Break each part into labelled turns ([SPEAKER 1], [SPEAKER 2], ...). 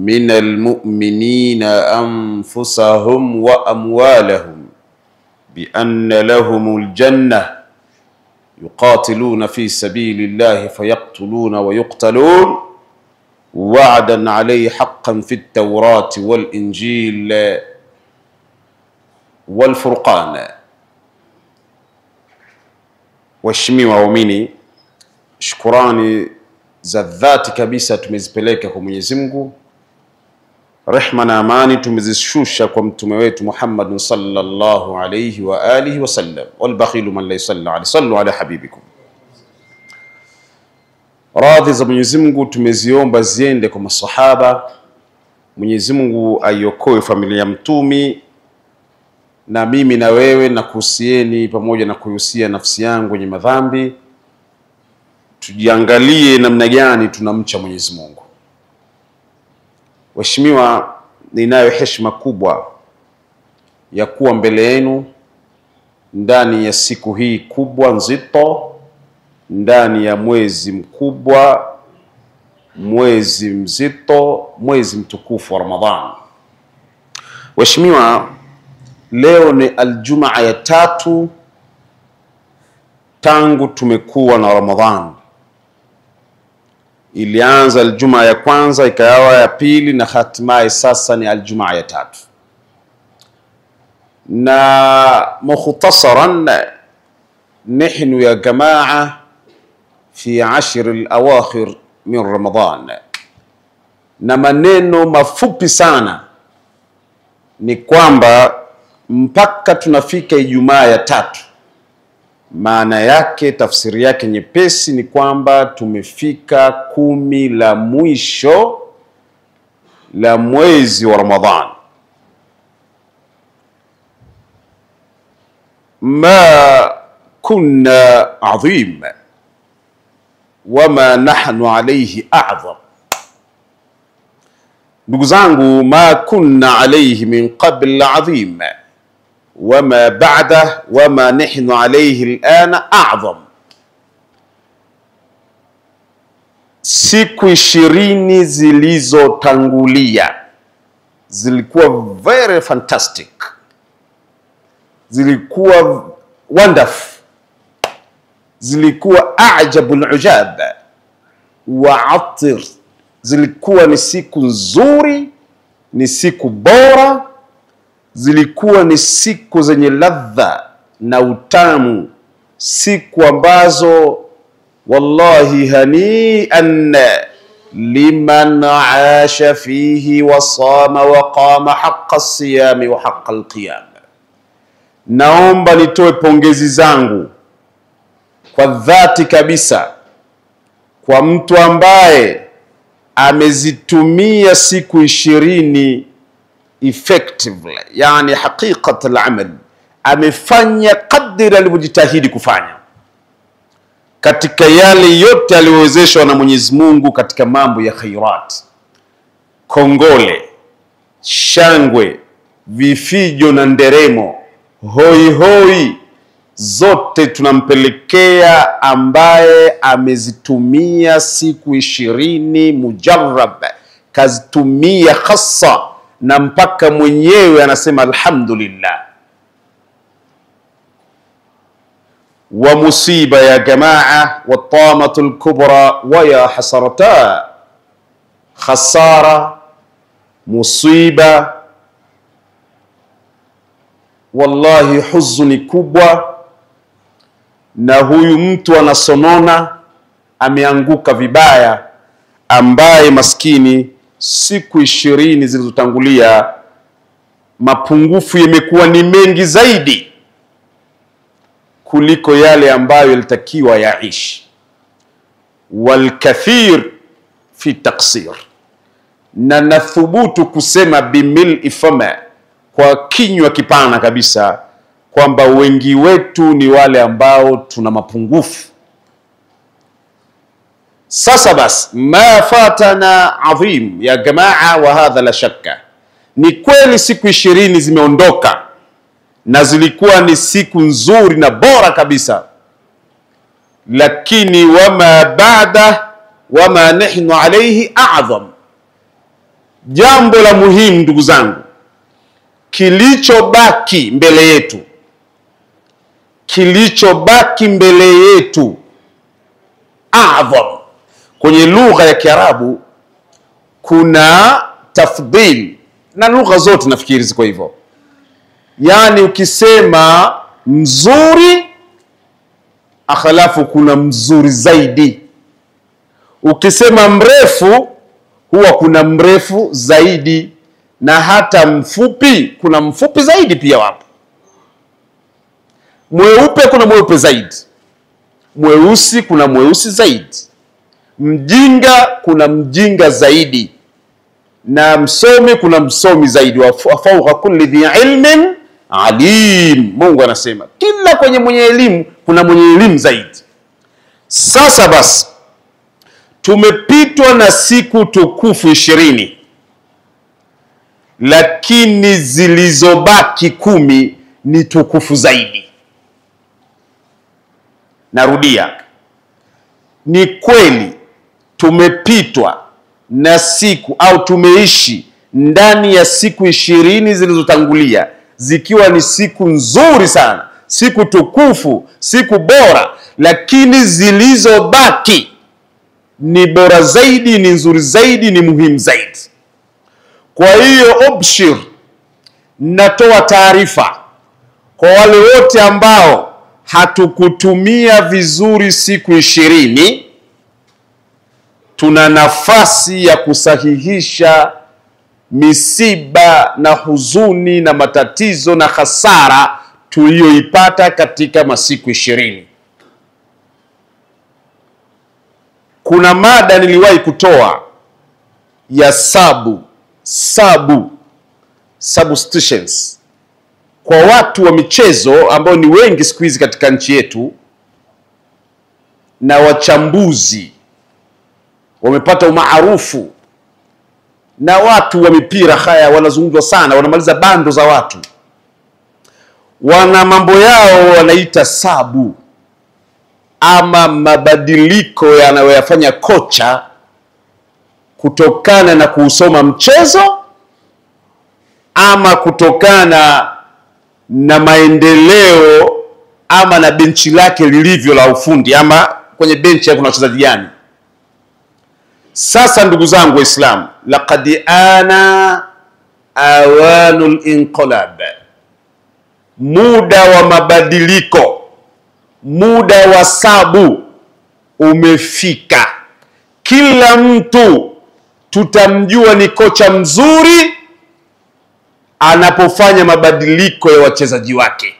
[SPEAKER 1] من المؤمنين أنفسهم وأموالهم بأن لهم الجنة يقاتلون في سبيل الله فيقتلون ويقتلون وعدا عليه حقا في التوراة والإنجيل والفرقان. Waheshimiwa waumini, shukrani za dhati kabisa tumezipeleka kwa Mwenyezi Mungu. Rehma na amani tumezishusha kwa mtume wetu Muhammad sallallahu alayhi wa alihi wasallam. Wal bakhilu man la yusalla alayhi, sallu ala habibikum. Radhi za Mwenyezi Mungu tumeziomba ziende kwa masahaba. Mwenyezi Mungu aiokoe familia ya mtumi, na mimi na wewe na kuhusieni pamoja na kuhusia nafsi yangu yenye madhambi. Tujiangalie namna gani tunamcha Mwenyezi Mungu. Waheshimiwa, ninayo heshima kubwa ya kuwa mbele yenu ndani ya siku hii kubwa nzito, ndani ya mwezi mkubwa, mwezi mzito, mwezi mtukufu wa Ramadhan. Waheshimiwa, leo ni Aljumaa ya 3 tangu tumekuwa na Ramadhan. Ilianza Aljumaa ya kwanza, ikawa ya pili, na hatimaye sasa ni Aljumaa ya 3. Na mukhtasaran, nahnu ya jamaa fi 10 al-awakhir min Ramadhan. Na maneno mafupi sana ni kwamba mpaka tunafika Ijumaa ya 3, maana yake, tafsiri yake nyepesi ni kwamba tumefika 10 la mwisho la mwezi wa Ramadhan. Ma kunna adhim wama nahnu alayhi a'zam. Ndugu zangu, ma kunna alayhi min qabl adhim wama ba'da wama nahnu alayhi al'ana a'zam. Siku 20 zilizotangulia zilikuwa very fantastic, zilikuwa wonderful, zilikuwa a'jabul ujab wa atir. Zilikuwa ni siku nzuri, ni siku bora, zilikuwa ni siku zenye ladha na utamu, siku ambazo wallahi hani'an liman aasha fihi wa sama wa qama haqqa as-siyami wa haqqa al-qiyam. Naomba nitoe pongezi zangu kwa dhati kabisa kwa mtu ambaye amezitumia siku 20 effectively, yani haqiqat al-amal. Amefanya kadri alivyojitahidi kufanya katika yale yote aliyowezeshwa na Mwenyezi Mungu katika mambo ya khairat. Kongole, shangwe, vifijo na nderemo, hoi hoi zote tunampelekea ambaye amezitumia siku 20 mujarrab, kazitumia khassa, na mpaka mwenyewe anasema alhamdulillah. Wa musiba ya jamaa wa tamatul kubra wa ya hasarata. Khasara, musiba, wallahi huzuni kubwa. Na huyu mtu anasonona, ameanguka vibaya, ambaye maskini siku 20 zilizotangulia mapungufu yamekuwa ni mengi zaidi kuliko yale ambayo yalitakiwa yaishi. Wal kathir fi taqsir. Na nathubutu kusema bimil fama, kwa kinywa kipana kabisa, kwamba wengi wetu ni wale ambao tuna mapungufu. Sasa basi, ma fatana adhim ya jamaa, wa hadha la shakka. Ni kweli siku 20 zimeondoka na zilikuwa ni siku nzuri na bora kabisa, lakini wama ba'da wama nahnu alayhi a'zam. Jambo la muhimu ndugu zangu, kilichobaki mbele yetu adham. Kwenye lugha ya Kiarabu kuna tafdhil, na lugha zote nafikiri ziko hivyo. Yani ukisema mzuri, akhalafu kuna mzuri zaidi. Ukisema mrefu, huwa kuna mrefu zaidi, na hata mfupi kuna mfupi zaidi pia wapo. Mweupe kuna mweupe zaidi, mweusi kuna mweusi zaidi, mjinga kuna mjinga zaidi, na msomi kuna msomi zaidi. Wa fawqa kulli dhi ilmin alim. Mungu anasema kila kwenye mwenye elimu kuna mwenye elimu zaidi. Sasa basi, tumepitwa na siku tukufu 20, lakini zilizobaki 10 ni tukufu zaidi. Narudia, ni kweli tumepitwa na siku au tumeishi ndani ya siku 20 zilizotangulia zikiwa ni siku nzuri sana, siku tukufu, siku bora, lakini zilizobaki ni bora zaidi, ni nzuri zaidi, ni muhimu zaidi. Kwa hiyo obshir, natoa taarifa kwa wale wote ambao hatukutumia vizuri siku 20, tuna nafasi ya kusahihisha misiba na huzuni na matatizo na hasara tuliyoipata katika masiku 20. Kuna mada niliwahi kutoa ya substitutions kwa watu wa michezo ambao ni wengi siku hizi katika nchi yetu, na wachambuzi wamepata umaarufu, na watu wa mipira haya wanazungumzwa sana, wanamaliza bando za watu, wana mambo yao wanaita sabu, ama mabadiliko yanayoyafanya kocha kutokana na kuusoma mchezo, ama kutokana na maendeleo, ama na benchi lake lilivyo la ufundi, ama kwenye benchi kuna wachezaji gani. Sasa ndugu zangu Waislamu, laqad ana awanul inqilab, muda wa mabadiliko, muda wa sabu umefika. Kila mtu tutamjua ni kocha mzuri anapofanya mabadiliko ya wachezaji wake.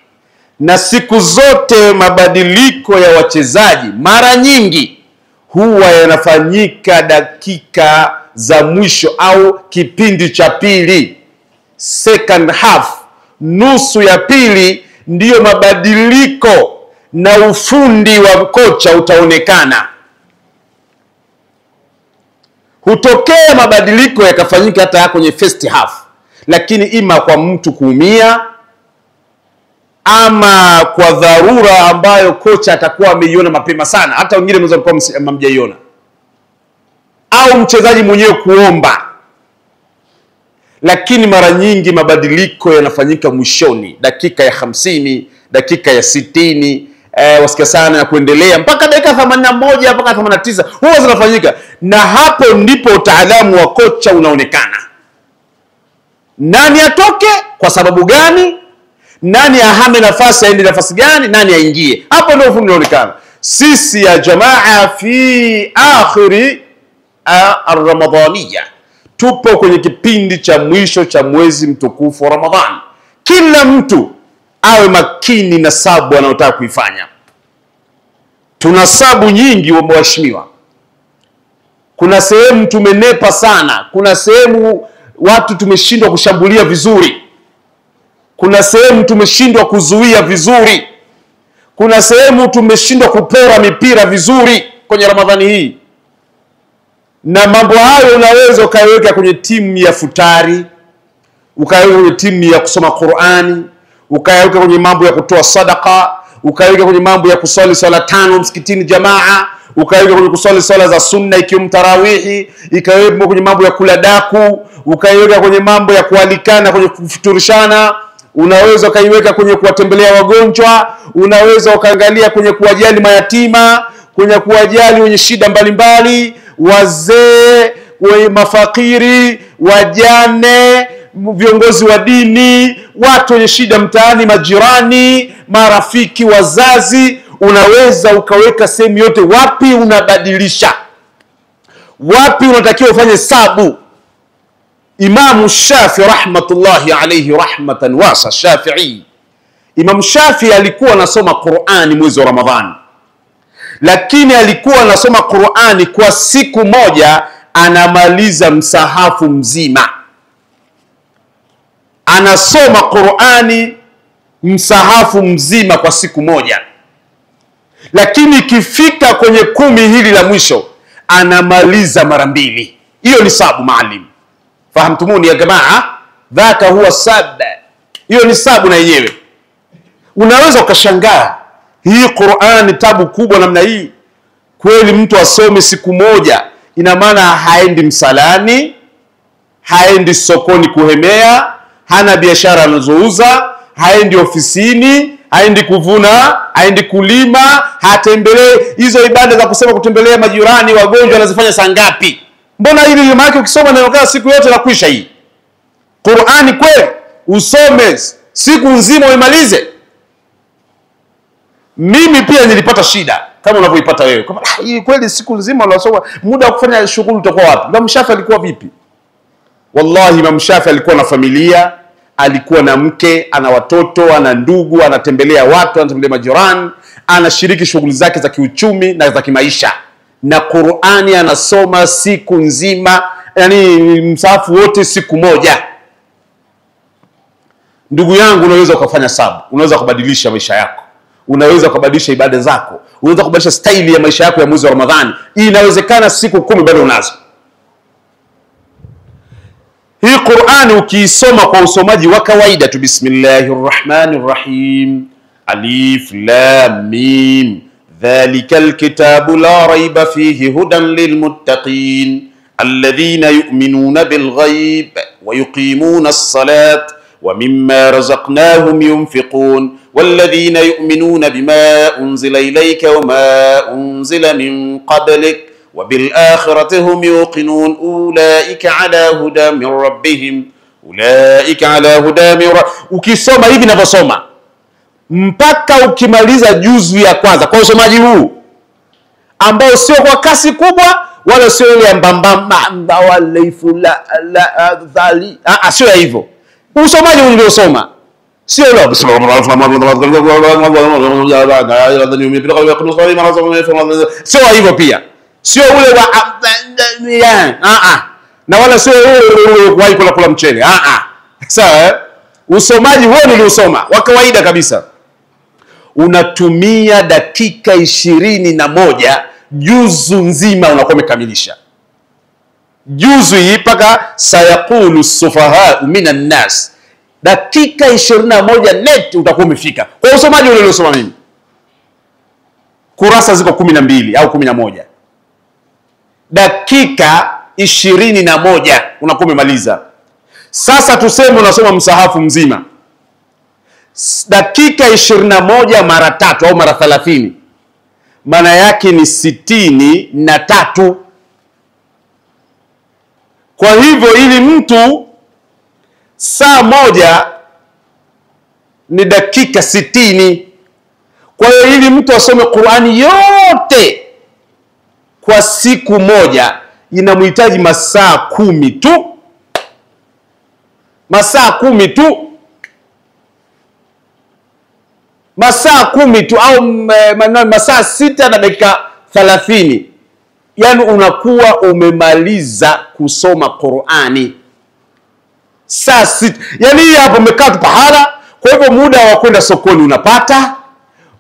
[SPEAKER 1] Na siku zote mabadiliko ya wachezaji mara nyingi huwa yanafanyika dakika za mwisho au kipindi cha pili, second half, nusu ya pili, ndiyo mabadiliko na ufundi wa kocha utaonekana. Hutokea mabadiliko yakafanyika hata kwenye first half, lakini ima kwa mtu kuumia, ama kwa dharura ambayo kocha atakuwa ameiona mapema sana, hata wengine mwanzo walikuwa hamjaiona, au mchezaji mwenyewe kuomba. Lakini mara nyingi mabadiliko yanafanyika mwishoni, dakika ya 50, dakika ya 60, wasikia sana ya kuendelea mpaka dakika 81 mpaka 89 huwa zinafanyika. Na hapo ndipo utaalamu wa kocha unaonekana. Nani atoke kwa sababu gani? Nani ahame nafasi aende nafasi gani? Nani aingie? Hapo ndio ufundi unaonekana. Sisi ya jamaa fi akhiri ar-ramadhaniya, tupo kwenye kipindi cha mwisho cha mwezi mtukufu wa Ramadhani. Kila mtu awe makini na sabu anayotaka kuifanya. Tuna sabu nyingi wa mheshimiwa. Kuna sehemu tumenepa sana, kuna sehemu watu tumeshindwa kushambulia vizuri, kuna sehemu tumeshindwa kuzuia vizuri, kuna sehemu tumeshindwa kupora mipira vizuri kwenye Ramadhani hii. Na mambo hayo unaweza ukaweka kwenye timu ya futari, ukaweka kwenye timu ya kusoma Qur'ani, ukaweka kwenye mambo ya kutoa sadaka, ukaweka kwenye mambo ya kusali sala 5 msikitini jamaa, ukaiweka kwenye kusali swala za sunna ikiwa tarawihi, ikaweka kwenye mambo ya kula daku, ukaiweka kwenye mambo ya kualikana, kwenye kufuturishana, unaweza ukaiweka kwenye kuwatembelea wagonjwa, unaweza ukaangalia kwenye kuwajali mayatima, kwenye kuwajali wenye shida mbalimbali, wazee, wenye mafakiri, wajane, viongozi wa dini, watu wenye shida mtaani, majirani, marafiki, wazazi. Unaweza ukaweka sehemu yote. Wapi unabadilisha, wapi unatakiwa ufanye sabu. Imam Shafi rahmatullahi alayhi rahmatan wasa, Shafi'i, Imam Shafi alikuwa anasoma Qur'ani mwezi wa Ramadhani, lakini alikuwa anasoma Qur'ani kwa siku moja anamaliza msahafu mzima. Anasoma Qur'ani msahafu mzima kwa siku moja, lakini ikifika kwenye 10 hili la mwisho anamaliza mara 2. Hiyo ni sabu maalim. Fahamtumuni ya jamaa? Dhaka huwa sabba. Hiyo ni sabu na yenyewe. Unaweza ukashangaa, hii Qur'ani tabu kubwa namna hii, kweli mtu asome siku moja? Ina maana haendi msalani, haendi sokoni kuhemea, hana biashara anazouza, haendi ofisini, haendi kuvuna, haendi kulima, hatembelee. Hizo ibada za kusema kutembelea majirani, wagonjwa, anazifanya saa ngapi? Mbona hili maana yake ukisoma na ukaa siku yote na kuisha hii Qur'ani kweli usome siku nzima uimalize? Mimi pia nilipata shida kama unavyoipata wewe. Kama hii kweli siku nzima unasoma, muda wa kufanya shughuli utakuwa wapi? Imam Shafi alikuwa vipi? Wallahi Imam Shafi alikuwa na familia, alikuwa na mke, ana watoto, ana ndugu, anatembelea watu, anatembelea majirani, anashiriki shughuli zake za kiuchumi na za kimaisha, na Qur'ani anasoma siku nzima, yani msahafu wote siku moja. Ndugu yangu, unaweza ukafanya sabu, unaweza kubadilisha maisha yako, unaweza kubadilisha ibada zako, unaweza kubadilisha staili ya maisha yako ya mwezi wa Ramadhani. Inawezekana siku 10 bado unazo. Hii Qur'ani ukiisoma kwa usomaji wa kawaida tu, bismillahirrahmanirrahim, alif lam mim, dhalikal kitabu la raiba fihi hudan lilmuttaqin alladhina yu'minuna bilghayb wa yuqimuna as-salata wa mimma razaqnahum yunfiqun والذين يؤمنون بما أنزل إليك وما أنزل من قبلك وبالآخرة هم يوقنون أولئك على هدى من ربهم أولئك على هدى من ربهم. Ukisoma hivi ninavyosoma mpaka ukimaliza juzu ya kwanza kwa usomaji huu ambao sio kwa kasi kubwa wala sio ile mbamba wala ifula la dhali, sio hivyo. Usomaji uliosoma sio leo sio hivyo pia, sio ule wa na wala sio ule wa kula mchele. Sawa, usomaji huo niliosoma wa kawaida kabisa unatumia dakika 21 juzu nzima unakuwa umekamilisha juzu hii mpaka sayaqulu sufaha minan nas. Dakika 21 net utakuwa umefika kwa usomaji ule uliosoma mimi. Kurasa ziko 12 au 11, dakika 21 unakuwa umemaliza. Sasa tuseme unasoma msahafu mzima, dakika 21 mara 3 au mara 30, maana yake ni 63. Kwa hivyo ili mtu saa moja ni dakika 60. Kwa hiyo ili mtu asome Qur'ani yote kwa siku moja inamhitaji masaa 10 tu. Masaa 10 tu. Masaa 10 tu au masaa 6 na dakika 30. Yaani unakuwa umemaliza kusoma Qur'ani. Saa 6. Yaani hapo umekaa tu pahala. Kwa hivyo muda wa kwenda sokoni unapata,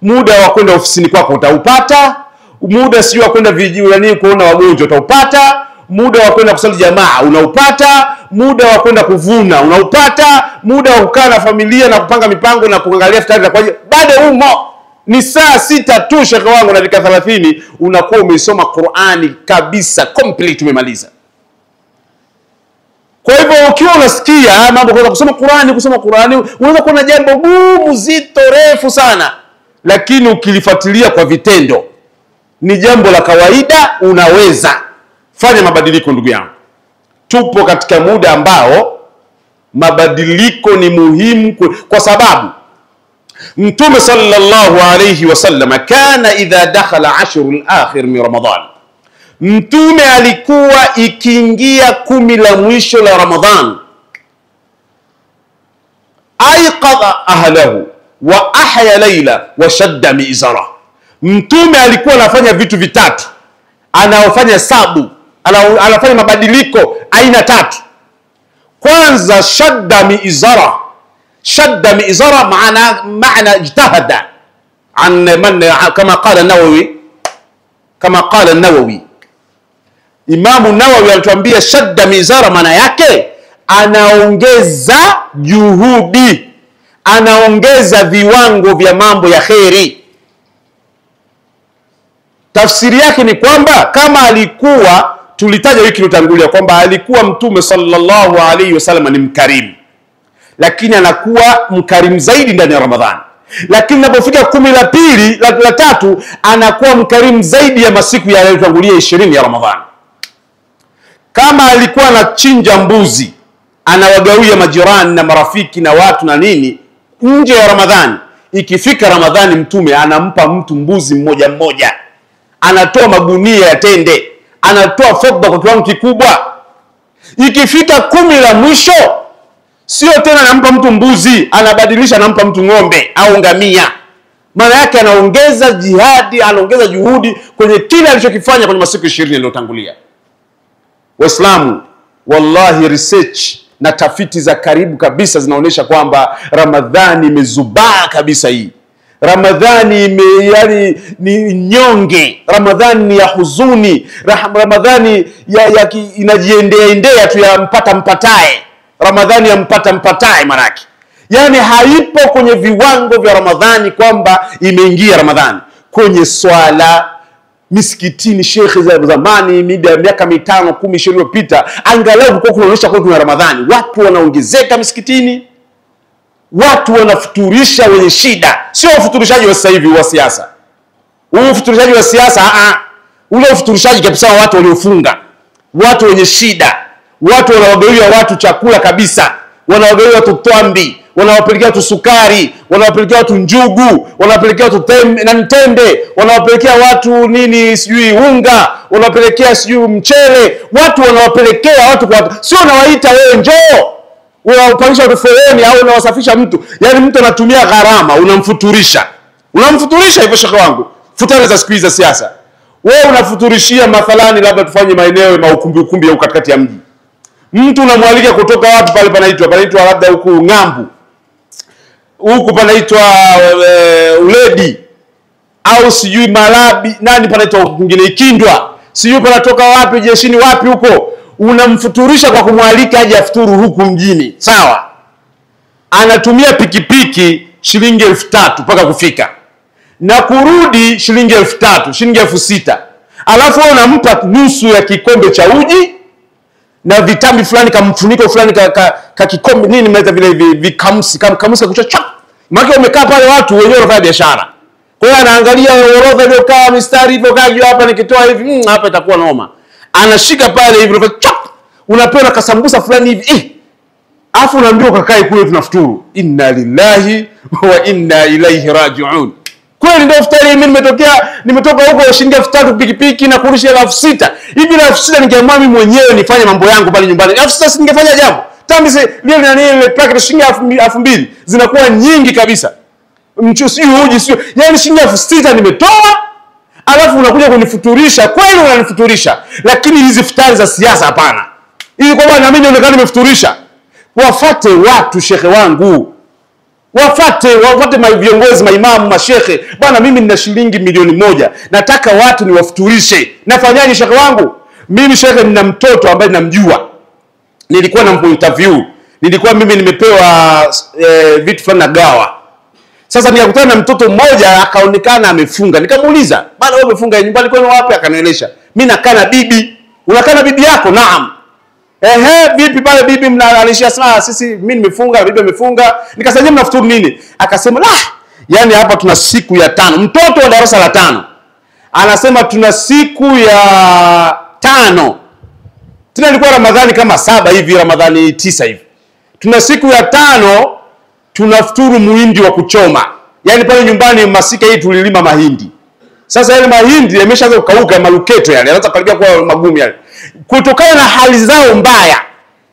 [SPEAKER 1] muda wa kwenda ofisini kwako utaupata, muda sio wa kwenda vijijini kuona wagonjwa utaupata, muda wa kwenda kusali jamaa unaupata, muda wa kwenda kuvuna unaupata, muda wa kukaa na familia na kupanga mipango na kuangalia futari na kwa hiyo bado umo. Ni saa 6 tu shekhe wangu na dakika 30 unakuwa umesoma Qur'ani kabisa complete, umemaliza. Kwa hivyo ukiwa unasikia mambo kwa kusoma Qur'ani unaweza kuona jambo gumu zito refu sana, lakini ukilifuatilia kwa vitendo ni jambo la kawaida, unaweza fanya mabadiliko. Ndugu yangu, tupo katika muda ambao mabadiliko ni muhimu, kwa sababu Mtume sallallahu alayhi wasallam kana idha dakhala ashrul akhir min Ramadan, Mtume alikuwa ikiingia 10 la mwisho la Ramadhan, aiqadha ahlahu wa ahya layla wa shadda mi'zara. Mtume alikuwa anafanya vitu vitatu, anaofanya sabu, anafanya mabadiliko aina 3. Kwanza, shadda mi'zara. Shadda mi'zara maana ijtahada an man, kama qala an-Nawawi, Imamu Nawawi alituambia shadda mizara maana yake anaongeza juhudi, anaongeza viwango vya mambo ya kheri. Tafsiri yake ni kwamba kama alikuwa, tulitaja wiki iliyotangulia kwamba alikuwa Mtume sallallahu alaihi wasallam ni mkarimu, lakini anakuwa mkarimu zaidi ndani ya Ramadhani. Lakini inapofika 10 la pili la tatu anakuwa mkarimu zaidi ya masiku yaliyotangulia 20 ya Ramadhani. Kama alikuwa anachinja mbuzi, anawagawia majirani na marafiki na watu na nini nje ya Ramadhani, ikifika Ramadhani Mtume anampa mtu mbuzi mmoja mmoja, anatoa magunia ya tende, anatoa fadhila kwa kiwango kikubwa. Ikifika 10 la mwisho, sio tena anampa mtu mbuzi, anabadilisha, anampa mtu ng'ombe au ngamia. Maana yake anaongeza jihadi, anaongeza juhudi kwenye kile alichokifanya kwenye masiku 20 yaliyotangulia. Waislamu, wallahi research na tafiti za karibu kabisa zinaonyesha kwamba Ramadhani imezubaa kabisa. Hii Ramadhani yani ni nyonge, Ramadhani ni ya huzuni, Ramadhani inajiendea tu ya mpatae. Ramadhani ya mpatae maraki, yani haipo kwenye viwango vya Ramadhani kwamba imeingia Ramadhani. Kwenye swala misikitini, shekhe za zamani miaka 5, 10, 20 iliyopita, angalau kwa kuonyesha kwa kuna Ramadhani, watu wanaongezeka misikitini, watu wanafuturisha wenye shida. Sio ufuturishaji wa sasa hivi wa siasa. Huu ufuturishaji wa siasa, ule ufuturishaji kabisa wa watu waliofunga, watu wenye shida, watu wanawagawia watu chakula kabisa, wanawagawia watu twambi, wanawapelekea watu sukari, wanawapelekea watu njugu, wanawapelekea watu tende, wanawapelekea watu nini sijui unga, wanawapelekea sijui mchele, watu wanawapelekea watu kwa, sio nawaita wewe njoo unawapangisha watu foleni au unawasafisha mtu. Yani mtu anatumia gharama, unamfuturisha hivyo. Shaka wangu, futari za siku hizi za siasa, wewe unafuturishia mathalani, labda tufanye maeneo maukumbi ya katikati ya mji, mtu unamwalika kutoka wapi pale panaitwa labda huku Ng'ambu, huku panaitwa Uledi, au sijui Malabi, nani panaitwa kwingine Ikindwa, sijui panatoka wapi jeshini wapi huko, unamfuturisha kwa kumwalika aje afuturu huku mjini. Sawa, anatumia pikipiki shilingi 3000 mpaka kufika na kurudi shilingi 3000, shilingi 6000, alafu wewe unampa nusu ya kikombe cha uji na vitambi fulani, kama mfuniko fulani ka kikombe nini mnaita vile vikamsi kuchocha. Maana umekaa pale, watu wenyewe wanafanya biashara, kwa hiyo anaangalia orodha iliyokaa mistari hivyo, kaji hapa nikitoa hivi hapa itakuwa noma, anashika pale hivi unapewa kasambusa fulani hivi, afu unaambiwa kakae kule tunafuturu. Inna lillahi wa inna ilaihi raji'un. Kweli ndio iftari. Mimi nimetoka huko shilingi 3000 pikipiki na kurudisha 6000. Hivi 6000 ningeamua mimi mwenyewe nifanye mambo yangu pale nyumbani, 6000 singefanya jambo. Tambi lile nani ile packet shilingi 2000 zinakuwa nyingi kabisa. Mchusi uji sio. Yaani shilingi 6000 nimetoa, alafu unakuja kunifuturisha. Kweli unanifuturisha, lakini hizi futari za siasa hapana. Ili kwa bwana mimi nionekane nimefuturisha. Wafate watu shekhe wangu. Wafate viongozi, maimamu, mashekhe. Bwana mimi nina shilingi 1,000,000. Nataka watu niwafuturishe. Nafanyaje shekhe wangu? Mimi shekhe nina mtoto ambaye namjua. Nilikuwa na interview. Nilikuwa mimi nimepewa vitu fulani na gawa. Sasa nikakutana na mtoto mmoja akaonekana amefunga. Nikamuuliza, "Bana wewe umefunga nyumbani kwenu wapi?" Akanieleza, "Mimi nakaa na bibi." "Unakaa na bibi yako?" "Naam." Vipi pale bibi mnalisha?" "Sema sisi mimi nimefunga, bibi amefunga." Nikasema, "Mnafuturu nini?" Akasema, yani hapa tuna siku ya 5." Mtoto wa darasa la 5. Anasema tuna siku ya 5. Tena ilikuwa Ramadhani kama 7 hivi, Ramadhani 9 hivi. Tuna siku ya 5 tunafuturu muhindi wa kuchoma. Yani pale nyumbani masika hii tulilima mahindi. Sasa yale mahindi yameshaanza kukauka, maluketo yale, yanaanza karibia kuwa magumu yale. Kutokana na hali zao mbaya,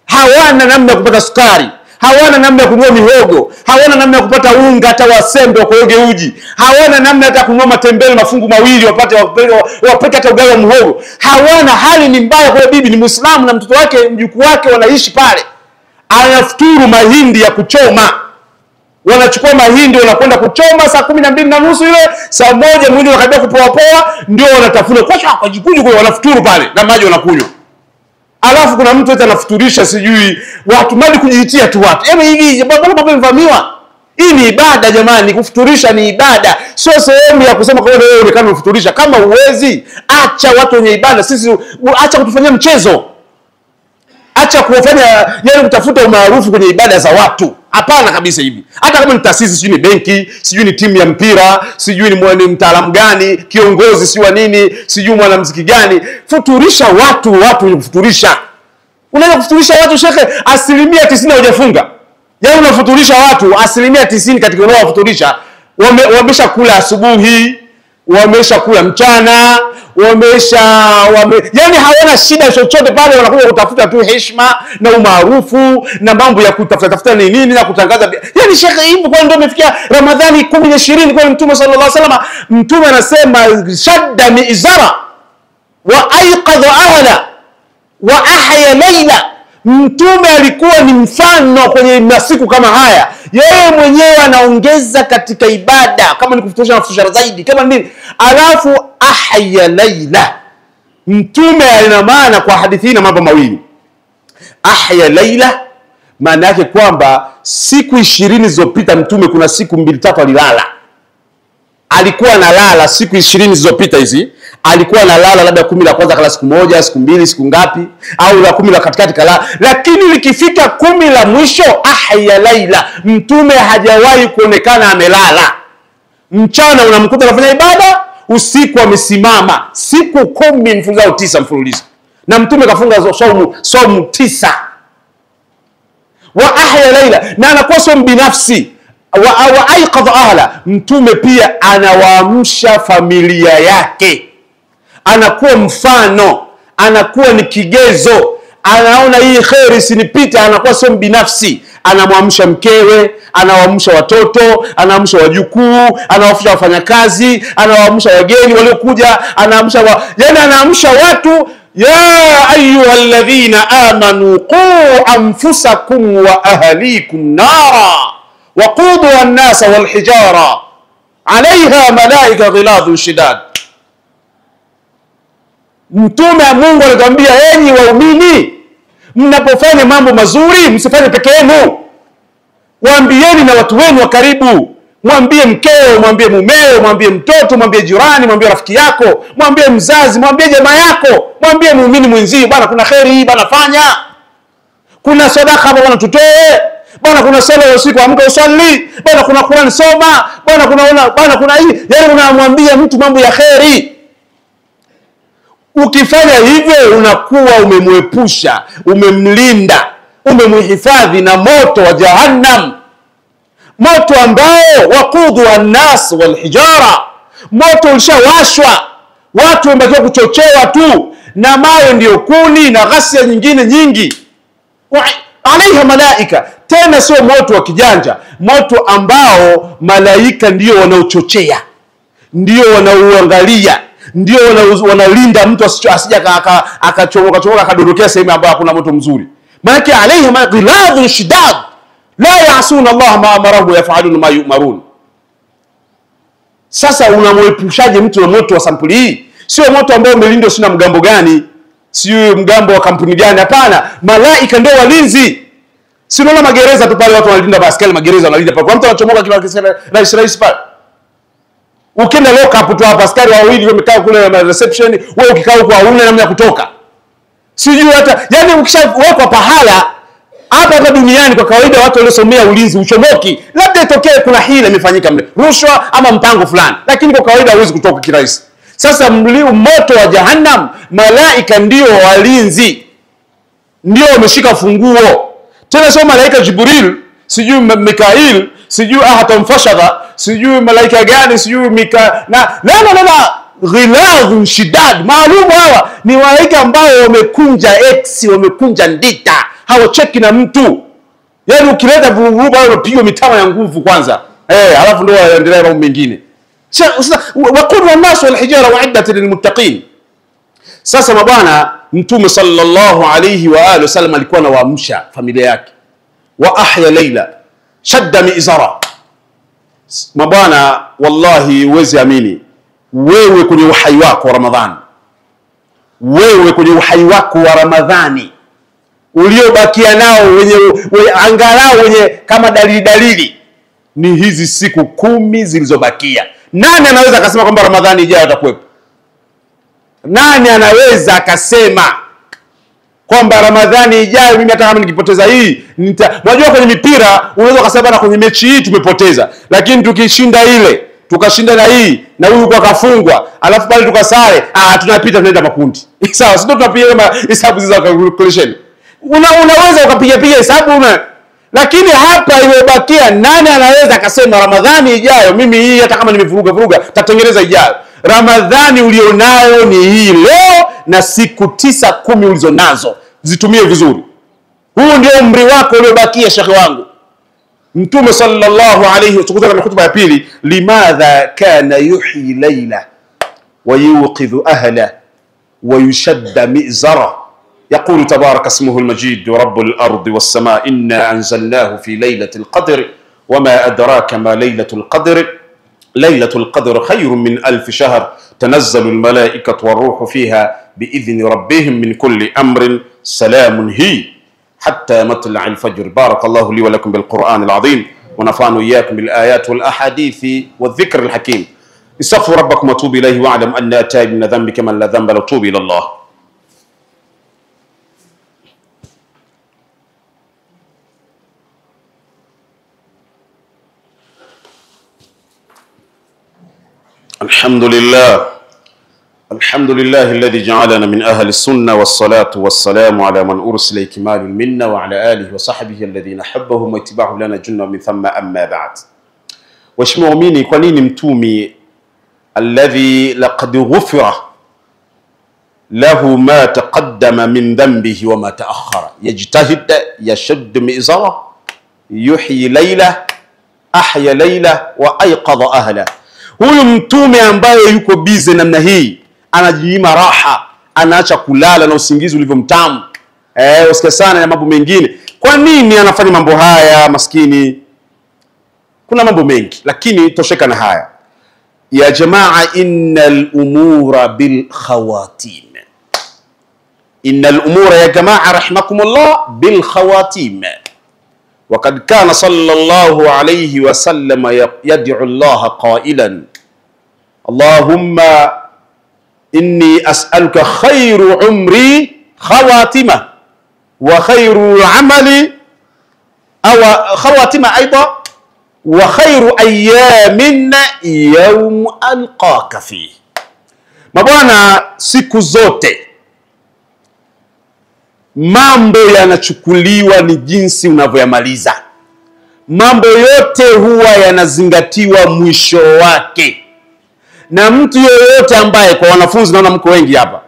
[SPEAKER 1] hawana namna ya kupata sukari, hawana namna ya kununua mihogo, hawana namna ya kupata unga hata wasembe wakoge uji, hawana namna hata kununua matembele mafungu mawili wapeke hata ugali wa muhogo. Hawana, hali ni mbaya. Kwa bibi ni Muislamu na mtoto wake mjukuu wake wanaishi pale. Anafuturu mahindi ya kuchoma. Wanachukua mahindi wanakwenda kuchoma saa 12:30 ile, saa 1 mwindi wakaambia kupoa poa, ndio wanatafuna kwa jikuju kwa wanafuturu pale na maji wanakunywa. Alafu kuna mtu anafuturisha sijui watu mali kujiitia tu watu. Hivi baba mvamiwa. Hii ni ibada jamani, kufuturisha ni ibada. Sio sehemu ya kusema kwa wewe unaonekana unafuturisha. Kama uwezi, acha watu wenye ibada. Sisi acha kutufanyia mchezo. Acha kufanya yani kutafuta umaarufu kwenye ibada za watu. Hapana kabisa hivi. Hata kama ni taasisi, sijui ni benki, sijui ni timu ya mpira, sijui ni mtaalamu gani, kiongozi si wa nini, sijui mwanamuziki gani, futurisha watu wenye kufuturisha. Unaweza kufuturisha watu shekhe, 90% hawajafunga. Yaani unafuturisha watu 90% katika unaowafuturisha wamesha kula asubuhi, wamesha kula mchana, yani hawana shida chochote pale. Wanakuja kutafuta tu heshima na umaarufu na mambo ya kutafuta nini na kutangaza. Yani shekhe hivi kwa ndio umefikia Ramadhani 10-20 kwa Mtume sallallahu alaihi wasallam. Mtume anasema shadda mi'zara wa ayqadha ahla wa ahya layla. Mtume alikuwa ni mfano kwenye masiku kama haya. Yeye mwenyewe anaongeza katika ibada, kama ni kufuturisha na kufuturisha zaidi, kama nini, alafu ahya layla. Mtume ana maana kwa hadithi na mambo mawili. Ahya layla maana yake kwamba siku 20 zilizopita Mtume kuna siku 2-3 alilala. Alikuwa analala siku 20 zilizopita hizi, alikuwa analala labda 10 la kwanza kala siku 1, siku 2, siku ngapi, au la 10 la katikati kala. Lakini likifika 10 la mwisho, ahya layla, Mtume hajawahi kuonekana amelala. Mchana unamkuta anafanya ibada, usiku amesimama, siku 10 mfululizo, 9 mfululizo. Na Mtume kafunga saumu 9. Wa ahya layla, na anakuwa sio binafsi. Wa ayqadha ahla, Mtume pia anawaamsha familia yake. Anakuwa mfano, anakuwa ni kigezo. Anaona hii khairi sinipita, anakuwa sio binafsi. Anamwamsha mkewe, anawaamsha watoto, anaamsha wajukuu, anawaamsha wafanyakazi, anawaamsha wageni waliokuja, anaamsha watu. Ya ayyuhalladhina amanu qu anfusakum wa ahlikum nara وقودها الناس والحجارة عليها ملائكة غلاظ شداد. Mtume wa Mungu anatuambia, enyi waumini, mnapofanya mambo mazuri msifanye peke yenu. Waambieni na watu wenu wa karibu. Mwambie mkeo, mwambie mumeo, mwambie mtoto, mwambie jirani, mwambie rafiki yako, mwambie mzazi, mwambie jamaa yako, mwambie muumini mwenzio, bwana kuna khairi hii bwana fanya. Kuna sadaka hapa bwana tutoe. Bwana kuna sala ya usiku amka usali. Bwana kuna Qur'an soma. Bwana kuna hii. Yaani unamwambia mtu mambo ya khairi. Ukifanya hivyo unakuwa umemwepusha, umemlinda, umemhifadhi na moto wa Jahannam. Moto ambao waqudhu an-nas wal hijara. Moto ulishawashwa. Watu wamebaki kuchochewa tu na mawe ndio kuni na ghasia nyingine nyingi. Alaiha malaika. Tena sio moto wa kijanja, moto ambao malaika ndio wanaochochea, ndio wanaoangalia, ndio wanalinda mtu asije akachomoka akadondokea sehemu ambayo hakuna moto mzuri. Maana alaiha ghiladhun shidad la ya'suna Allah ma amarahu yaf'aluna ma yu'marun. Sasa unamwepushaje mtu na moto wa sampuli hii? Sio moto ambao umelindwa sina mgambo gani, sio mgambo wa kampuni gani, hapana. Malaika ndio walinzi. Si unaona magereza tu pale watu wanalinda baskeli, magereza wanalinda pale. Kwa mtu anachomoka kila rais pale. Ukienda lock up tu hapa askari wawili wamekaa kule na reception, wewe ukikaa huko hauna namna ya kutoka. Sijui hata yani ukishawekwa pahala hapa duniani kwa kawaida watu waliosomea ulinzi uchomoki. Labda itokee kuna hila imefanyika mle, rushwa ama mpango fulani, lakini kwa kawaida huwezi kutoka kirahisi. Sasa moto wa jahannam, malaika ndio walinzi, ndio wameshika funguo. Tena sio malaika Jibril, sijui Mikail, sijui Ahatam Fashadha, sijui malaika gani, sijui na ghilazun shidad. Maalumu hawa ni malaika ambao wamekunja X, wamekunja ndita, hawacheki na mtu. Yaani ukileta vurugu bado unapigwa mitama ya nguvu kwanza. Alafu ndio waendelea mambo mengine. Sasa waqulu an-nas wal hijara wa'iddat lilmuttaqin. Sasa mabwana, Mtume sallallahu alayhi wa alihi wasallam alikuwa anawaamsha familia yake. Wa ahya layla shadda mi'zara. Mabwana, wallahi uweze amini, wewe kwenye uhai wako wa Ramadhani, wewe kwenye uhai wako wa Ramadhani uliobakia nao wenye angalau wenye kama dalili ni hizi siku 10 zilizobakia. Nani anaweza akasema kwamba Ramadhani ijayo atakuwepo? Nani anaweza akasema kwamba Ramadhani ijayo mimi hata kama nikipoteza hii unajua kwenye mipira unaweza kusema na kwenye mechi hii tumepoteza, lakini tukishinda ile, tukashinda na hii na huyu kwa kafungwa, alafu pale tukasare, tunapita tunaenda makundi. Sawa, sio tunapiga kama hesabu za calculation. Unaweza ukapiga hesabu lakini hapa imebakia, nani anaweza akasema Ramadhani ijayo mimi hii hata kama nimevuruga tatengeneza ijayo? Ramadhani ulionayo ni hii leo na siku 9-10 ulizonazo, zitumie vizuri. Huu ndio umri wako uliobakia, shekhi wangu. Mtume sallallahu alayhi wasallam katika hutuba ya pili, limadha kana yuhyi layla wa yuqidhu ahla wa yushadda mi'zara. يقول تبارك اسمه المجيد ورب الأرض والسماء إنا أنزلناه في ليلة القدر وما أدراك ما ليلة القدر ليلة القدر خير من 1000 شهر تنزل الملائكة والروح فيها بإذن ربهم من كل أمر سلام هي حتى مطلع الفجر. بارك الله لي ولكم بالقرآن العظيم ونفعني إياكم بالآيات والأحاديث والذكر الحكيم. استغفروا ربكم وتوبوا إليه واعلم أن تائب من ذنبك من لا ذنب له توب إلى الله. الحمد لله الذي جعلنا من أهل السنة والصلاة والسلام على من أرسل إكمال المنة وعلى آله وصحبه الذين حبهم واتباعهم لنا جنة من ثم أما بعد. واشمعوا مني قنين متومي الذي لقد غفر له ما تقدم من ذنبه وما تأخر، يجتهد يشد مئزرة يحيي ليلة أحيا ليلة وأيقظ أهله. Huyu mtume ambaye yuko busy namna hii, anajiima raha, anaacha kulala na usingizi ulivyomtamu. Usikie sana na mambo mengine. Kwa nini anafanya mambo haya maskini? Kuna mambo mengi, lakini tosheka na haya. Ya jamaa, innal umura bil khawatim. Innal umura ya jamaa rahimakumullah bil khawatim. وقد كان صلى الله عليه وسلم يدعو الله قائلا اللهم إني أسألك خير عمري خواتمة وخير العمل أو خواتمة أيضا وخير أيام يوم ألقاك فيه. Mabwana, siku zote mambo yanachukuliwa ni jinsi unavyoyamaliza. Mambo yote huwa yanazingatiwa mwisho wake. Na mtu yoyote ambaye, kwa wanafunzi naona mko wengi hapa,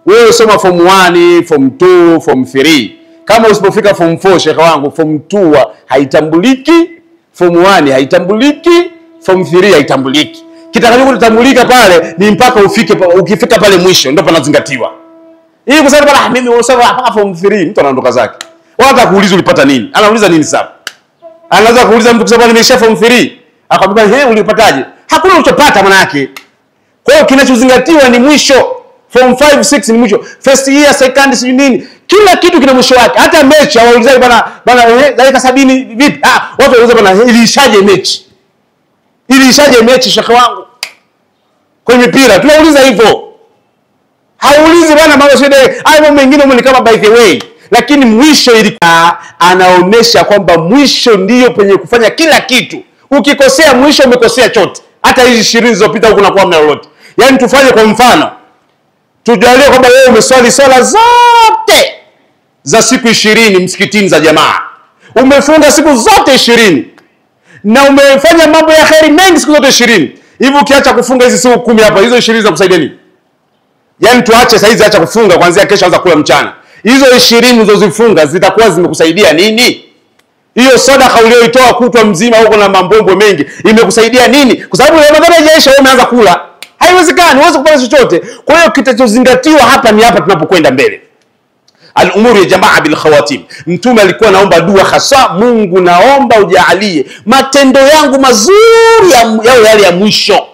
[SPEAKER 1] wewe soma form 1, form 2, form 3. Kama usipofika form 4, shekha wangu, form 2 haitambuliki, form 1 haitambuliki, form 3 haitambuliki. Kitakachotambulika pale ni mpaka ukifika pale mwisho ndio panazingatiwa. Hii kwa sababu mimi usema mpaka form 3 mtu anaondoka zake. Wala kuuliza ulipata nini? Anauliza nini sasa? Anaanza kuuliza mtu kusema nimesha form 3. Akamwambia ulipataje? Hakuna ulichopata maana yake. Kwa hiyo kinachozingatiwa ni mwisho. Form 5 6 ni mwisho, first year second si nini, kila kitu kina mwisho wake. Hata mechi hawaulizaji bana dakika 70 vipi, watu wanauliza bana ilishaje mechi shaka wangu kwenye mpira, tunauliza hivyo. Haulizi bana mambo shida hayo mengine ni kama by the way, lakini mwisho anaonesha kwamba mwisho ndiyo penye kufanya kila kitu. Ukikosea mwisho umekosea chote. Hata hizi 20 zilizopita huko nakuwa mna lolote. Yaani tufanye kwa mfano, tujalie kwamba wewe umeswali swala zote za siku 20 msikitini za jamaa, umefunga siku zote 20 na umefanya mambo ya kheri mengi siku zote 20. Hivi ukiacha kufunga hizi siku 10 hapa, hizo 20 za kusaidia nini? Yaani tuache saizi, acha kufunga, kuanzia kesho anza kula mchana. Hizo 20 ulizozifunga zitakuwa zimekusaidia nini? Hiyo sadaka uliyoitoa kutwa mzima huko na mambombo mengi imekusaidia nini? Kwa sababu Ramadhani haijaisha wewe umeanza kula. Haiwezekani, huwezi kupata chochote. Kwa hiyo kitachozingatiwa hapa ni hapa tunapokwenda mbele. Al-umuri ya jamaa bil khawatim. Mtume alikuwa naomba dua hasa, Mungu naomba ujaalie matendo yangu mazuri yale ya mwisho.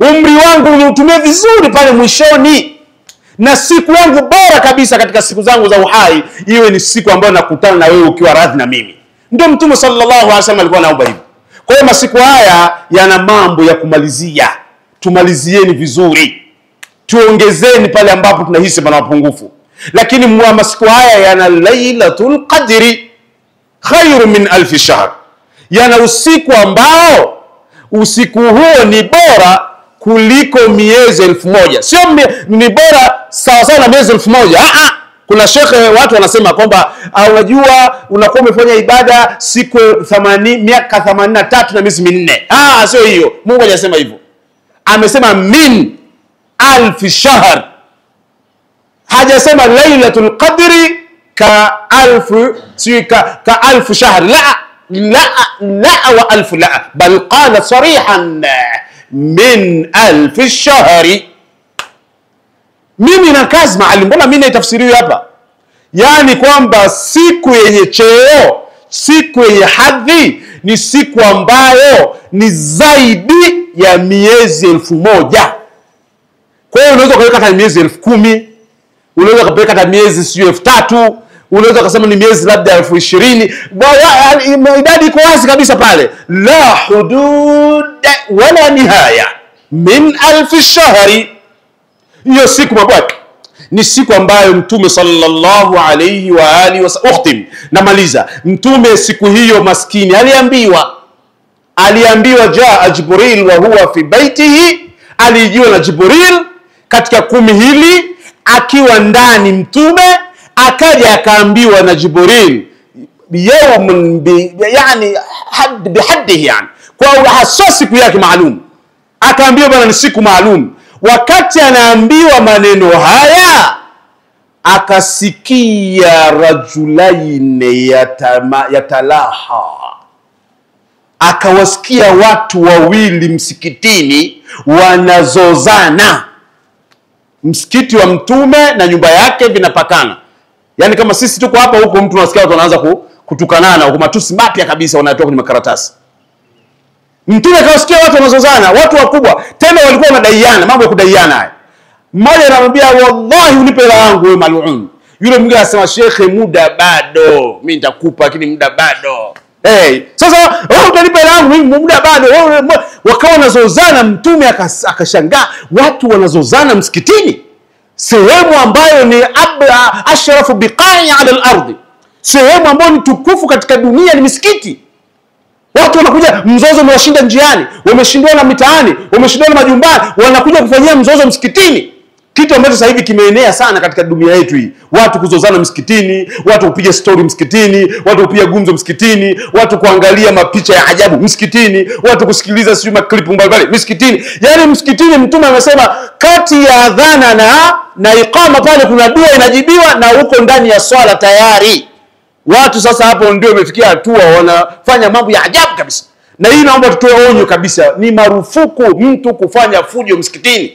[SPEAKER 1] Umri wangu niutumie vizuri pale mwishoni. Na siku yangu bora kabisa katika siku zangu za uhai iwe ni siku ambayo nakutana na wewe ukiwa radhi na mimi. Ndio Mtume sallallahu alaihi wasallam alikuwa anaomba hivyo. Kwa hiyo masiku haya yana mambo ya kumalizia. Tumalizieni vizuri. Tuongezeni pale ambapo tunahisi pana mapungufu. Lakini masiku haya yana Lailatul Qadri khairu min alf shahr. Yana usiku ambao usiku huo ni bora kuliko miezi 1000. Sio ni bora sawa sawa na miezi 1000. Kuna shekhe watu wanasema kwamba unajua unakuwa umefanya ibada siku 80 miaka 83 na miezi 4. Sio hiyo. Mungu hajasema hivyo. Amesema min alf shahr. Hajasema Lailatul Qadri ka alf shahr. La wa alf la. Bal qala sarihan min alf shahri. Mimi na kazi maalim, mbona mimi naitafsiri hapa? Yaani kwamba siku yenye cheo, siku yenye hadhi ni siku ambayo ni zaidi ya miezi 1000. Kwa hiyo unaweza kuweka hata miezi 10,000, unaweza kupeleka hata miezi 3000, unaweza kusema ni miezi labda 20,000. Idadi iko wazi kabisa pale. La hudud wala nihaya min alf shahri. Hiyo siku mabaki ni siku ambayo Mtume sallallahu alayhi wa alihi wasallam namaliza. Mtume siku hiyo maskini aliambiwa jaa Jibril wa huwa fi baitihi, alijiwa na Jibril katika 10 hili akiwa ndani. Mtume akaja akaambiwa na Jibril yawm yani bihaddihi, yani kwa hasa siku yake maalum. Akaambiwa bwana ni siku maalum. Wakati anaambiwa maneno haya akasikia rajulaini yatalaha, akawasikia watu wawili msikitini wanazozana. Msikiti wa Mtume na nyumba yake vinapakana. Yaani kama sisi tuko hapa, huko mtu unasikia watu wanaanza kutukanana, huko matusi mapya kabisa wanatoa kwenye makaratasi. Mtume akawasikia watu wanazozana, watu wakubwa, tena walikuwa wanadaiana, mambo ya kudaiana haya. Mmoja anamwambia wallahi unipe hela yangu wewe mal'un. Yule mwingine anasema shekhe muda bado, mimi nitakupa lakini muda bado. Sasa wewe utanipa hela yangu, mimi muda bado. Wakawa wanazozana. Mtume akashangaa, watu wanazozana msikitini, sehemu ambayo ni ashrafu biqa'i 'ala al-ardi, sehemu ambayo ni tukufu katika dunia ni misikiti. Watu wanakuja, mzozo umewashinda njiani, wameshindana mitaani, wameshindana majumbani, wanakuja kufanyia mzozo msikitini. Kitu ambacho sasa hivi kimeenea sana katika dunia yetu hii. Watu kuzozana msikitini, watu kupiga story msikitini, watu kupiga gumzo msikitini, watu kuangalia mapicha ya ajabu msikitini, watu kusikiliza sio maklipu mbalimbali msikitini. Yaani msikitini Mtume amesema kati ya adhana na iqama pale kuna dua inajibiwa, na huko ndani ya swala tayari. Watu sasa hapo ndio imefikia hatua wanafanya mambo ya ajabu kabisa. Na hii naomba tutoe onyo kabisa, ni marufuku mtu kufanya fujo msikitini.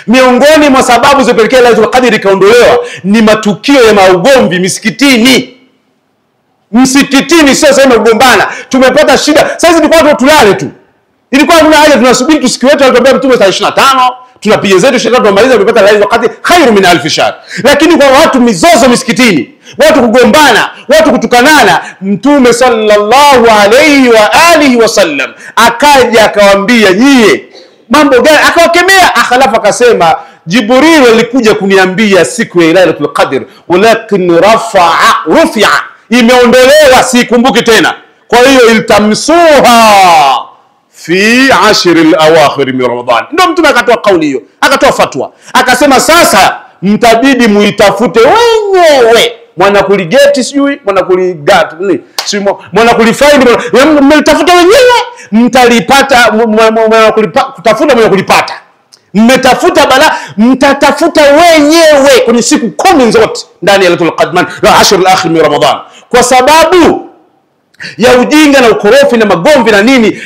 [SPEAKER 1] Miongoni mwa sababu zilizopelekea Lailatul Qadri kaondolewa ni matukio ya maugomvi misikitini. Msikitini sio sema kugombana. Tumepata shida. Sasa tulikuwa tulale tu. Ilikuwa kuna haja tunasubiri tusikie wetu alituambia Mtume saa 25, tunapiga zetu shekara tunamaliza tumepata Lailatul Qadr khairu min alf shahr. Lakini kwa watu mizozo misikitini, watu kugombana, watu kutukanana, Mtume sallallahu alayhi wa alihi wasallam akaja akawaambia nyie mambo gani, akawakemea, akalafu akasema Jibril alikuja kuniambia siku ya Lailatul Qadr, walakin rufi'a, imeondolewa, sikumbuki tena. Kwa hiyo iltamsuha fi ashri al-awakhir min Ramadan. Ndio Mtume akatoa kauli hiyo, akatoa fatwa, akasema sasa mtabidi muitafute wenyewe, mwana kuligeti sijui mwana kuligati nini sio mwana kulifind, mtafuta wenyewe mtalipata, kutafuta mwenye kulipata, mmetafuta bala mtatafuta wenyewe kwenye siku 10 zote ndani ya Lailatul Qadr na ashri al-akhir min Ramadan. Kwa sababu ya ujinga na ukorofi na magomvi na nini,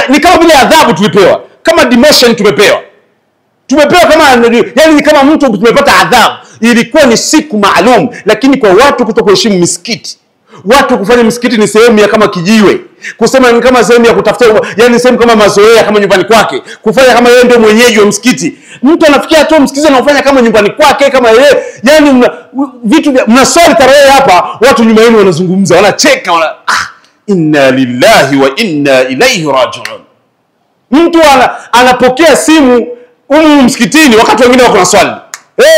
[SPEAKER 1] ni kama vile adhabu tulipewa, kama demotion tumepewa kama, yani ni kama mtu tumepata adhabu. Ilikuwa ni siku maalum, lakini kwa watu kutokuheshimu misikiti, watu kufanya misikiti ni sehemu ya kama kijiwe, kusema ni kama sehemu ya kutafuta, yani sehemu kama mazoea, kama nyumbani kwake, kufanya kama yeye ndio mwenyeji wa msikiti. Mtu anafikia tu msikiti anafanya kama nyumbani kwake, kama yeye, yani vitu mnaswali tarehe hapa, watu nyuma yenu wanazungumza, wanacheka, inna lillahi wa inna ilayhi raji'un. Mtu anapokea simu msikitini wakati wengine wako na swali.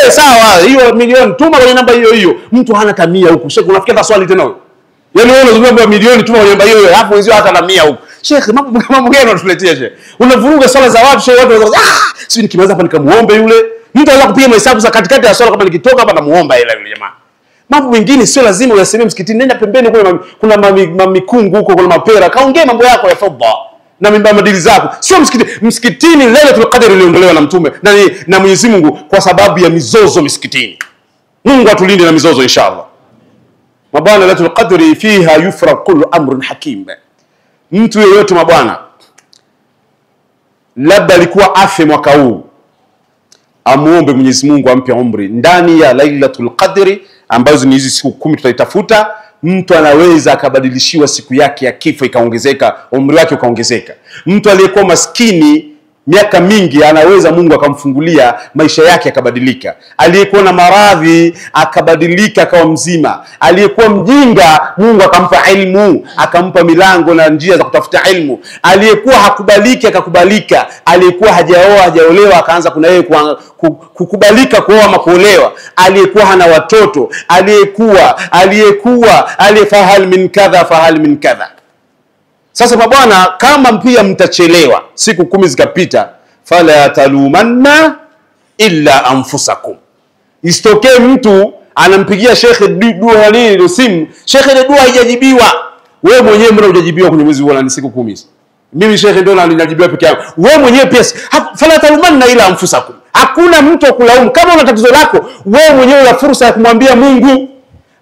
[SPEAKER 1] Sawa, hiyo milioni tuma kwenye namba hiyo hiyo. Mtu hana tamia huko. Sheikh unafikia hata swali tena huko. Yaani wewe unazungumza milioni tuma kwenye namba hiyo hiyo. Hapo wenzio hata na 100 huko. Sheikh mambo gani unatuletea Sheikh? Unavuruga swala za watu, Sheikh, watu wanasema sisi nikimaliza hapa nikamuombe yule. Mtu anaweza kupiga mahesabu za katikati ya swala, kama nikitoka hapa namuomba hela yule jamaa. Mambo mengine sio lazima uyasemee msikitini. Nenda pembeni, kuna mikungu huko, kuna mapera. Kaongee mambo yako ya fadha na madili zako, sio msikitini. Msikitini Lailatul Qadr iliondolewa na Mtume na Mwenyezi Mungu kwa sababu ya mizozo misikitini. Mungu atulinde na mizozo inshallah. Mabwana, Lailatul Qadr fiha yufraq kullu amrin hakim. Mtu yeyote mabwana, labda alikuwa afe mwaka huu, amuombe Mwenyezi Mungu ampe umri ndani ya Lailatul Qadr, ambazo ni hizi siku 10 tutaitafuta. Mtu anaweza akabadilishiwa siku yake ya kifo ikaongezeka, umri wake ukaongezeka. Mtu aliyekuwa maskini miaka mingi, anaweza Mungu akamfungulia maisha yake akabadilika. Aliyekuwa na maradhi akabadilika akawa mzima. Aliyekuwa mjinga Mungu akampa ilmu, akampa milango na njia za kutafuta ilmu. Aliyekuwa hakubaliki akakubalika. Aliyekuwa hajaoa hajaolewa akaanza kuna yeye kukubalika kuoa ama kuolewa. Aliyekuwa hana watoto, aliyekuwa fahal min kadha fahal min kadha. Sasa mabwana, kama pia mtachelewa siku 10 zikapita, fala talumanna illa anfusakum. Isitokee mtu anampigia Sheikh dua nini simu, Sheikh ile dua haijajibiwa, wewe mwenyewe mbona hujajibiwa kwenye mwezi wala ni siku 10 hizi? Mimi Sheikh ndio ninajibiwa peke yangu, wewe mwenyewe pia. Fala talumanna illa anfusakum. Hakuna mtu akulaumu. Kama una tatizo lako, wewe mwenyewe una fursa ya kumwambia Mungu.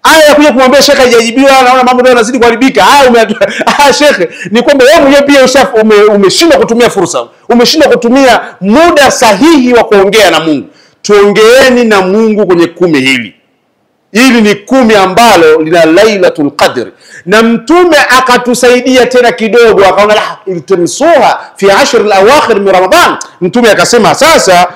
[SPEAKER 1] Aya ya kuja kumwambia Sheikh haijajibiwa, naona mambo ndio yanazidi kuharibika. Sheikh, ni kwamba wewe mwenyewe pia umeshindwa kutumia fursa. Umeshindwa kutumia muda sahihi wa kuongea na Mungu. Tuongeeni na Mungu kwenye 10 hili. Hili ni 10 ambalo lina Lailatul Qadr. Na Mtume akatusaidia tena kidogo, akaona iltamsuha fi ashr al-awakhir min Ramadan. Mtume akasema sasa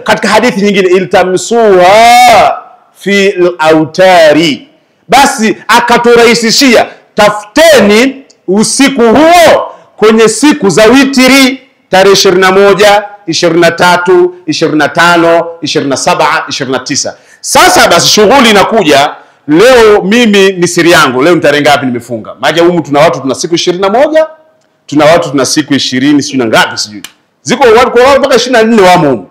[SPEAKER 1] katika hadithi nyingine, iltamsuha fi al-autari. Basi akaturahisishia, tafuteni usiku huo kwenye siku za witri, tarehe 21, 23, 25, 27, 29. Sasa basi shughuli inakuja. Leo mimi ni siri yangu, leo ni tarehe ngapi nimefunga? Maana humu tuna watu tuna siku 21, tuna watu tuna siku 20, sio na ngapi sijui. Ziko watu kwa watu mpaka 24 wamo humu.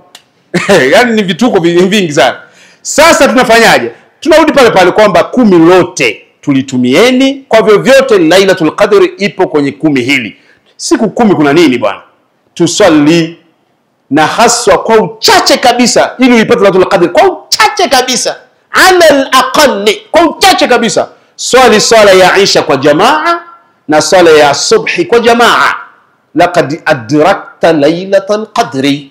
[SPEAKER 1] Yaani ni vituko vingi sana. Sasa tunafanyaje? Tunarudi pale pale kwamba 10 lote tulitumieni kwa vyovyote. Lailatul Qadr ipo kwenye 10 hili. Siku 10 kuna nini bwana? Tusali, na haswa kwa uchache kabisa, ili uipate Lailatul Qadr kwa uchache kabisa, ala al-aqalli, kwa uchache kabisa. Swali swala ya Isha kwa jamaa na swala ya subhi kwa jamaa. Laqad adrakta Lailatul Qadri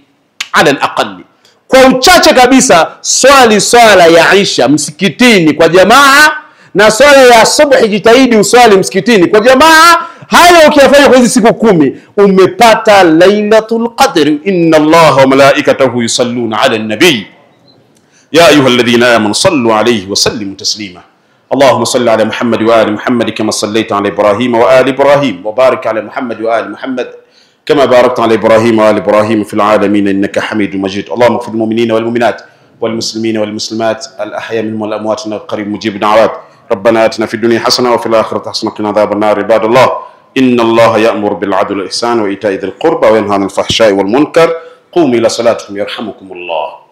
[SPEAKER 1] ala al-aqalli. Kwa uchache kabisa swali swala ya Isha msikitini kwa jamaa, na swala ya subhi jitahidi uswali msikitini kwa jamaa. Haya ukiyafanya kwa hizi siku 10 umepata Lailatul Qadr. Inna Allaha wa malaikatahu yusalluna ala an-nabi ya ayyuhalladhina amanu sallu alayhi wa sallimu taslima. Allahumma salli ala Muhammad wa ali Muhammad kama sallaita ala Ibrahim wa ali Ibrahim wa barik ala Muhammad wa ali Muhammad كما باركت على إبراهيم وآل إبراهيم في العالمين إنك حميد مجيد. اللهم اغفر للمؤمنين والمؤمنات والمسلمين والمسلمات الأحياء منهم والأموات إنك قريب مجيب دعوات. ربنا آتنا في الدنيا حسنة وفي الآخرة حسنة وقنا عذاب النار. عباد الله إن الله يأمر بالعدل والإحسان وإيتاء ذي القربى وينهى عن الفحشاء والمنكر. قوموا إلى صلاتكم يرحمكم الله.